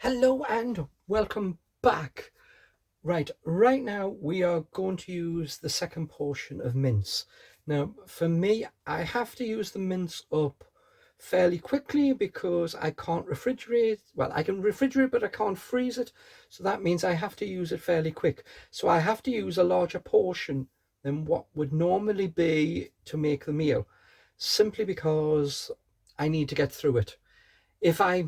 Hello and welcome back. Right now we are going to use the second portion of mince. Now for me, I have to use the mince up fairly quickly because I can't refrigerate. Well, I can refrigerate but I can't freeze it, so that means I have to use it fairly quick. So I have to use a larger portion than what would normally be to make the meal, simply because I need to get through it. If I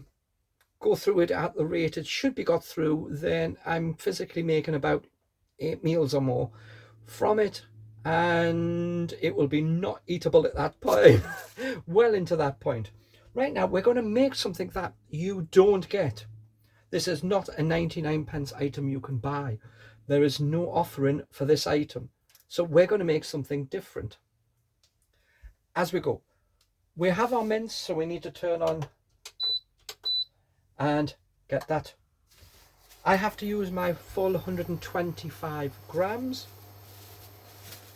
go through it at the rate it should be got through, then I'm physically making about 8 meals or more from it, and it will be not eatable at that point. Well into that point. Right now we're going to make something that you don't get. This is not a 99 pence item you can buy. There is no offering for this item, so we're going to make something different as we go. We have our mince, so we need to turn on and get that. I have to use my full 125 grams.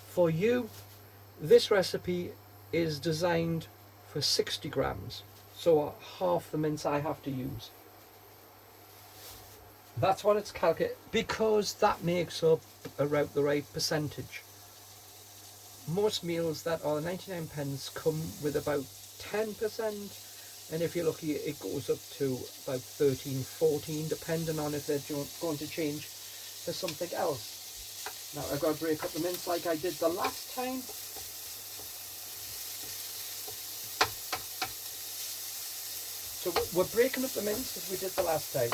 For you, this recipe is designed for 60 grams, so half the mince I have to use. That's what it's calculated, because that makes up about the right percentage. Most meals that are 99 pence come with about 10%, and if you're lucky it goes up to about 13-14, depending on if they're going to change to something else. Now I've got to break up the mince like I did the last time. So we're breaking up the mince as we did the last time.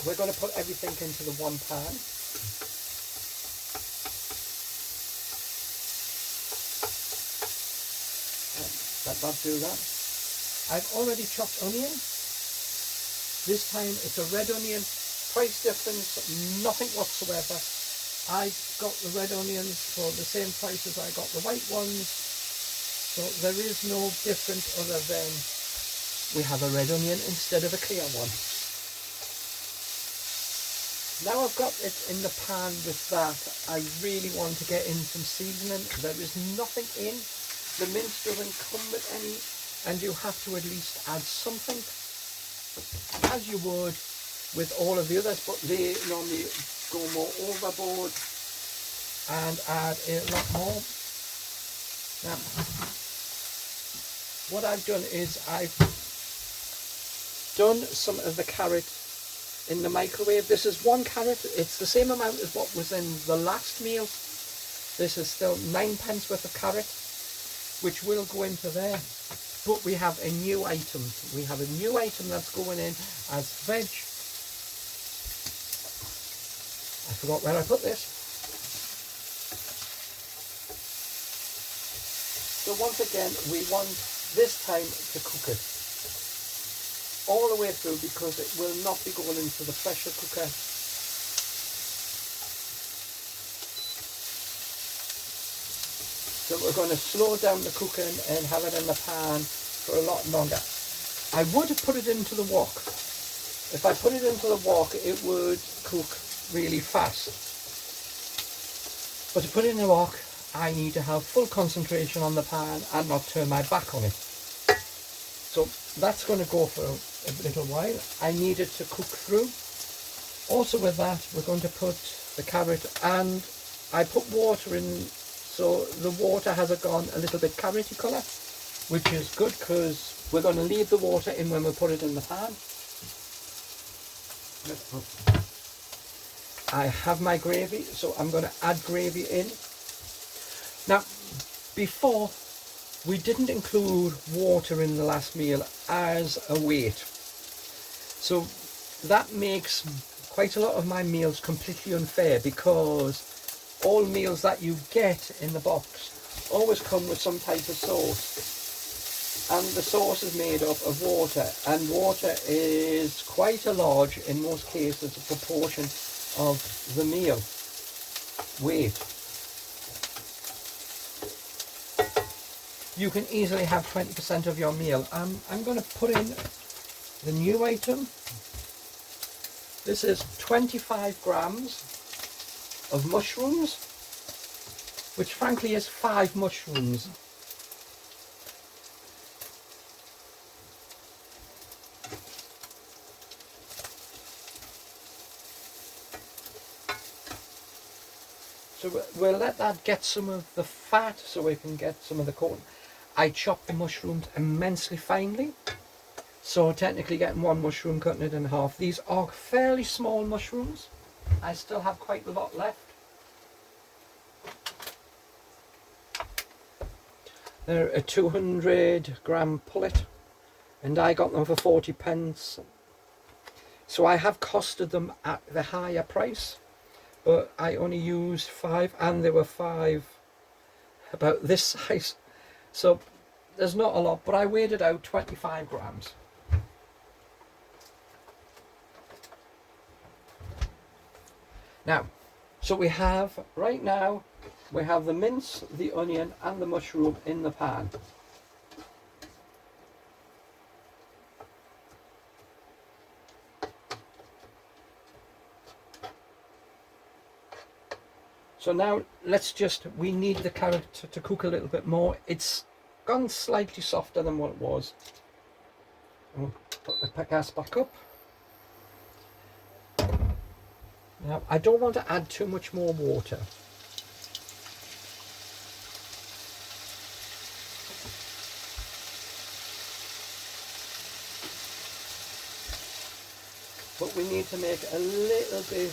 We're going to put everything into the one pan. Let that do that. I've already chopped onion. This time it's a red onion. Price difference, nothing whatsoever. I got the red onions for the same price as I got the white ones, so there is no difference other than we have a red onion instead of a clear one. Now I've got it in the pan with that, I really want to get in some seasoning. There is nothing in. The mince doesn't come with any, and you have to at least add something, as you would with all of the others, but they normally go more overboard and add a lot more. Now, what I've done is I've done some of the carrot in the microwave. This is 1 carrot. It's the same amount as what was in the last meal. This is still 9 pence worth of carrot, which will go into there. But we have a new item. We have a new item that's going in as veg. I forgot where I put this. So once again, we want this time to cook it all the way through, because it will not be going into the pressure cooker. So we're going to slow down the cooking and have it in the pan for a lot longer. I would have put it into the wok. If I put it into the wok, it would cook really fast. But to put it in the wok, I need to have full concentration on the pan and not turn my back on it. So that's going to go for a little while. I need it to cook through. Also with that, we're going to put the carrot, and I put water in, so the water has gone a little bit carroty colour, which is good because we're going to leave the water in when we put it in the pan. I have my gravy, so I'm going to add gravy in. Now, before, we didn't include water in the last meal as a weight. So that makes quite a lot of my meals completely unfair, because all meals that you get in the box always come with some type of sauce, and the sauce is made up of water, and water is quite a large, in most cases, a proportion of the meal weight. You can easily have 20% of your meal. I'm going to put in the new item. This is 25 grams of mushrooms, which frankly is 5 mushrooms. So we'll let that get some of the fat so we can get some of the coating. I chopped the mushrooms immensely finely. So technically getting one mushroom, cutting it in half. These are fairly small mushrooms. I still have quite a lot left. They're a 200-gram pullet, and I got them for 40p. So I have costed them at the higher price, but I only used 5, and they were 5 about this size. So there's not a lot, but I weighed it out, 25 grams. Now, so we have, right now, we have the mince, the onion and the mushroom in the pan. So now we need the carrot to cook a little bit more. It's gone slightly softer than what it was. I'll put the gas back up. Now, I don't want to add too much more water. But we need to make a little bit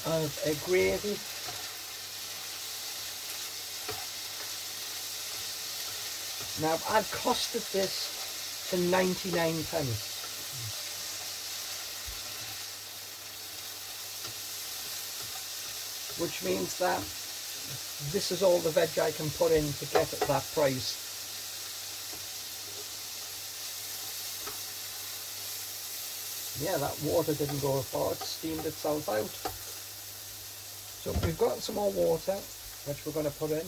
of a gravy. Now, I've costed this to 99p. Which means that this is all the veg I can put in to get at that price. Yeah, that water didn't go far, it steamed itself out. So we've got some more water, which we're going to put in.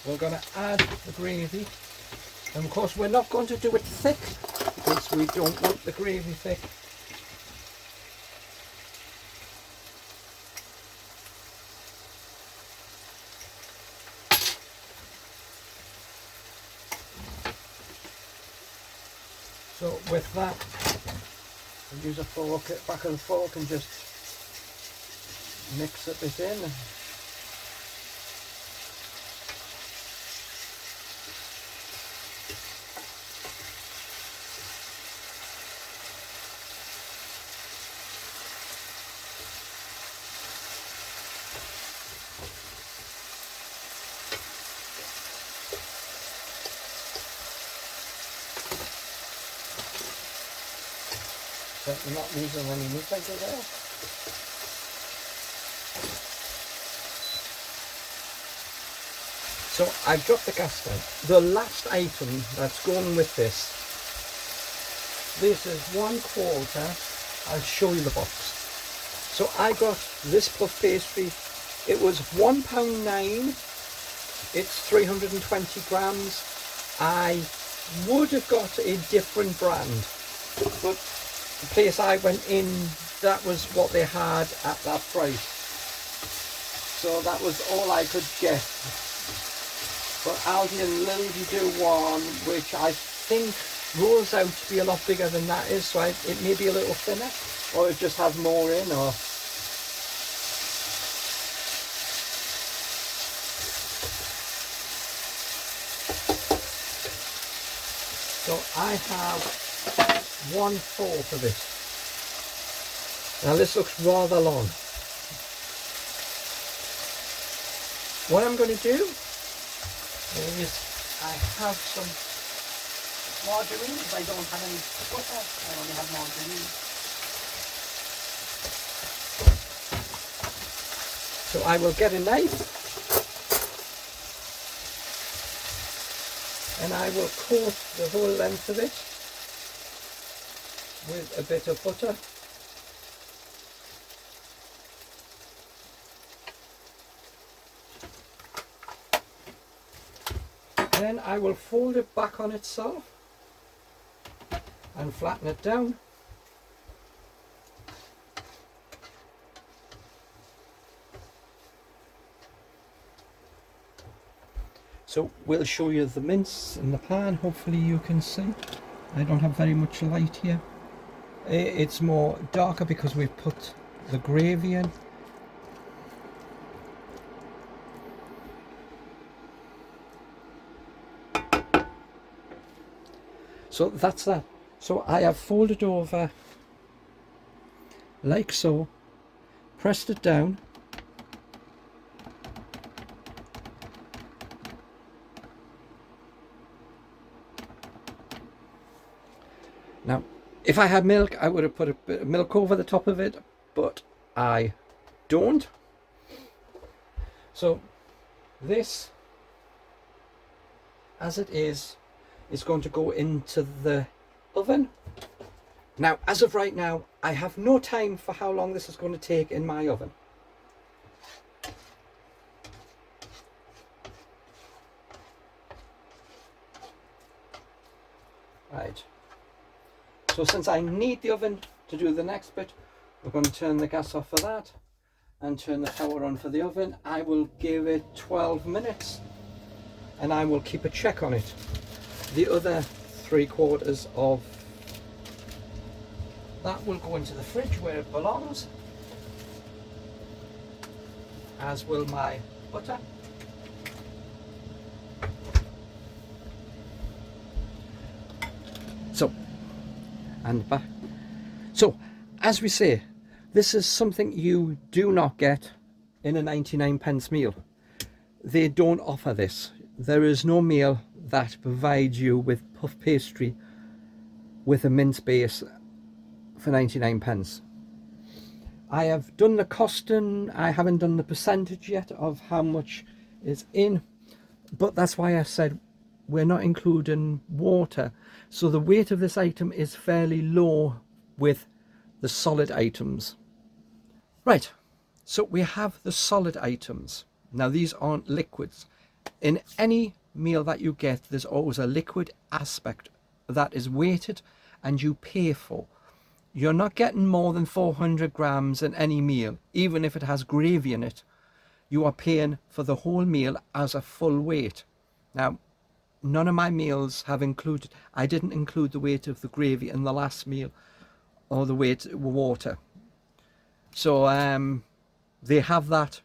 We're going to add the gravy. And of course we're not going to do it thick, because we don't want the gravy thick. So with that, I'll use a fork, back of the fork, and just mix it in. Certainly not losing any meat over there. So I've dropped the gas down. The last item that's going with this is 1/4. I'll show you the box. So I got this puff pastry. It was £1.09. It's 320 grams. I would have got a different brand, but the place I went in, that was what they had at that price. So that was all I could get. But Aldi and Lidl do one, which I think rolls out to be a lot bigger than that is, so it may be a little thinner, or it just has more in, or... So I have 1/4 of it. Now this looks rather long. What I'm going to do is I have some margarine, because I don't have any butter, I only have margarine. So I will get a knife and I will coat the whole length of it with a bit of butter. Then I will fold it back on itself and flatten it down. So we'll show you the mince in the pan. Hopefully you can see. I don't have very much light here. It's more darker because we've put the gravy in. So that's that. So I have folded over like so, pressed it down, now if I had milk I would have put a bit of milk over the top of it, but I don't. So this, as it is going to go into the oven. Now, as of right now, I have no time for how long this is going to take in my oven. Right. So since I need the oven to do the next bit, we're going to turn the gas off for that and turn the power on for the oven. I will give it 12 minutes and I will keep a check on it. The other 3/4 of that will go into the fridge where it belongs, as will my butter. So, and back. So, as we say, this is something you do not get in a 99p meal. They don't offer this. There is no meal that provides you with puff pastry with a mince base for 99p. I have done the costing, I haven't done the percentage yet of how much is in, but that's why I said we're not including water. So the weight of this item is fairly low with the solid items. Right, so we have the solid items. Now these aren't liquids. In any meal that you get, there's always a liquid aspect that is weighted and you pay for. You're not getting more than 400 grams in any meal, even if it has gravy in it. You are paying for the whole meal as a full weight. Now, none of my meals have included, I didn't include the weight of the gravy in the last meal or the weight of water. So they have that,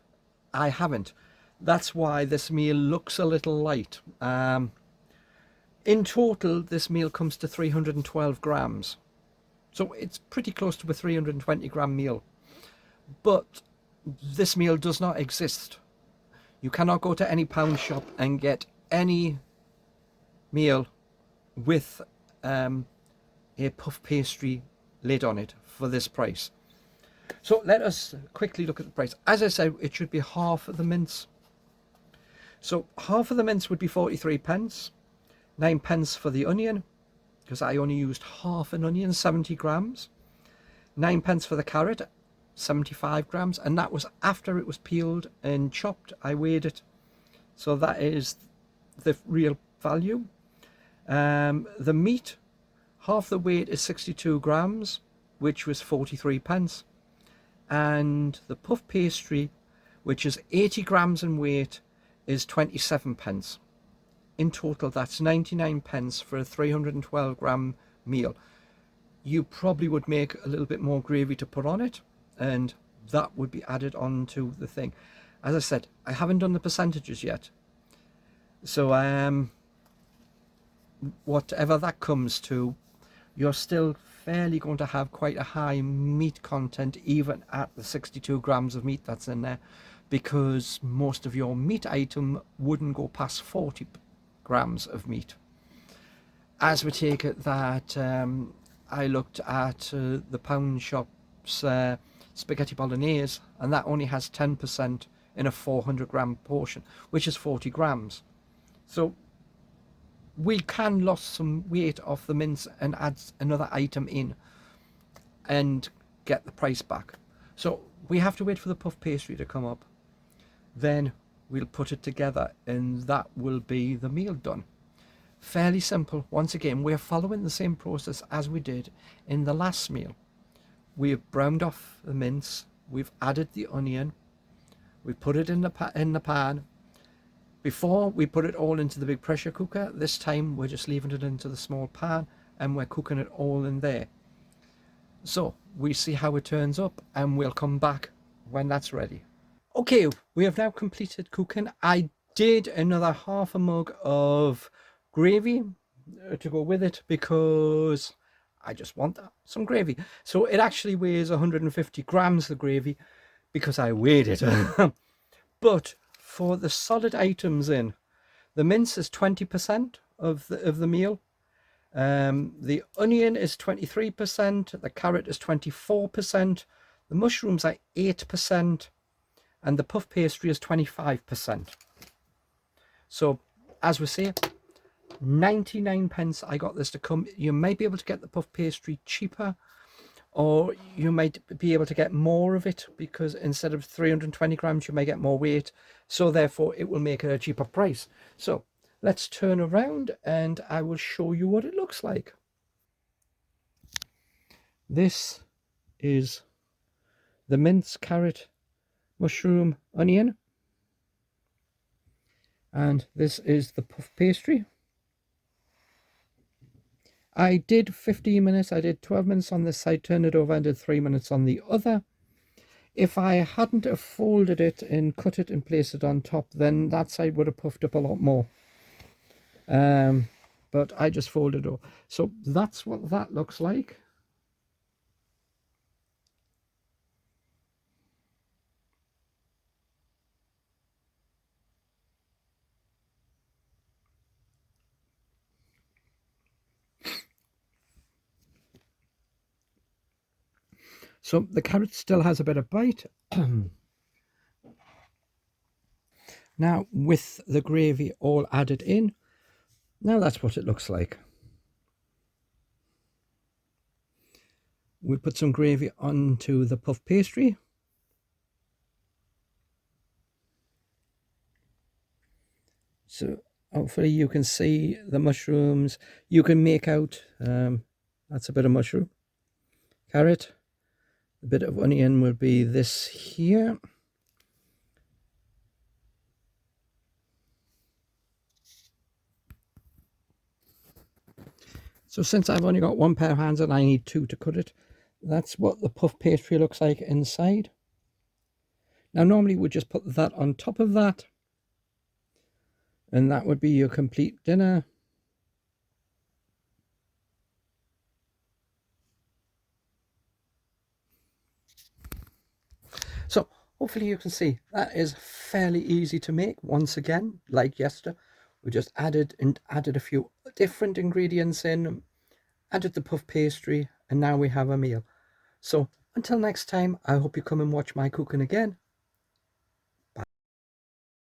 I haven't. That's why this meal looks a little light. In total, this meal comes to 312 grams. So it's pretty close to a 320 gram meal. But this meal does not exist. You cannot go to any pound shop and get any meal with a puff pastry lid on it for this price. So let us quickly look at the price. As I said, it should be half of the mince. So half of the mince would be 43p, 9p for the onion, because I only used half an onion, 70 grams, 9p for the carrot, 75 grams, and that was after it was peeled and chopped. I weighed it, so that is the real value. The meat, half the weight is 62 grams, which was 43p, and the puff pastry, which is 80 grams in weight, is 27p. In total, that's 99p for a 312 gram meal. You probably would make a little bit more gravy to put on it, and that would be added on to the thing. As I said, I haven't done the percentages yet, so whatever that comes to, you're still fairly going to have quite a high meat content even at the 62 grams of meat that's in there, because most of your meat item wouldn't go past 40 grams of meat. As we take it that I looked at the pound shop's spaghetti bolognese, and that only has 10% in a 400 gram portion, which is 40 grams. So we can lose some weight off the mince and add another item in and get the price back. So we have to wait for the puff pastry to come up, then we'll put it together and that will be the meal done. Fairly simple. Once again, we're following the same process as we did in the last meal. We've browned off the mince, we've added the onion, we put it in the pan. Before we put it all into the big pressure cooker, this time we're just leaving it into the small pan and we're cooking it all in there. So we see how it turns up and we'll come back when that's ready. Okay, we have now completed cooking. I did another half a mug of gravy to go with it, because I just want some gravy. So it actually weighs 150 grams, the gravy, because I weighed it. But for the solid items in, the mince is 20% of the meal. The onion is 23%, the carrot is 24%, the mushrooms are 8%, and the puff pastry is 25%. So, as we say, 99 pence I got this to come. You might be able to get the puff pastry cheaper, or you might be able to get more of it, because instead of 320 grams you may get more weight, so therefore it will make it a cheaper price. So let's turn around and I will show you what it looks like. This is the mince, carrot, mushroom, onion, and this is the puff pastry. I did 15 minutes, I did 12 minutes on this side, turned it over and did 3 minutes on the other. If I hadn't have folded it and cut it and placed it on top, then that side would have puffed up a lot more. But I just folded it over. So that's what that looks like. So the carrot still has a bit of bite. Now with the gravy all added in, now that's what it looks like. We put some gravy onto the puff pastry. So hopefully you can see the mushrooms. You can make out, that's a bit of mushroom. Carrot, a bit of onion will be this here. So since I've only got one pair of hands and I need two to cut it, that's what the puff pastry looks like inside. Now normally we'd just put that on top of that, and that would be your complete dinner. So hopefully you can see that is fairly easy to make. Once again, like yesterday, we just added a few different ingredients in, added the puff pastry, and now we have a meal. So until next time, I hope you come and watch my cooking again.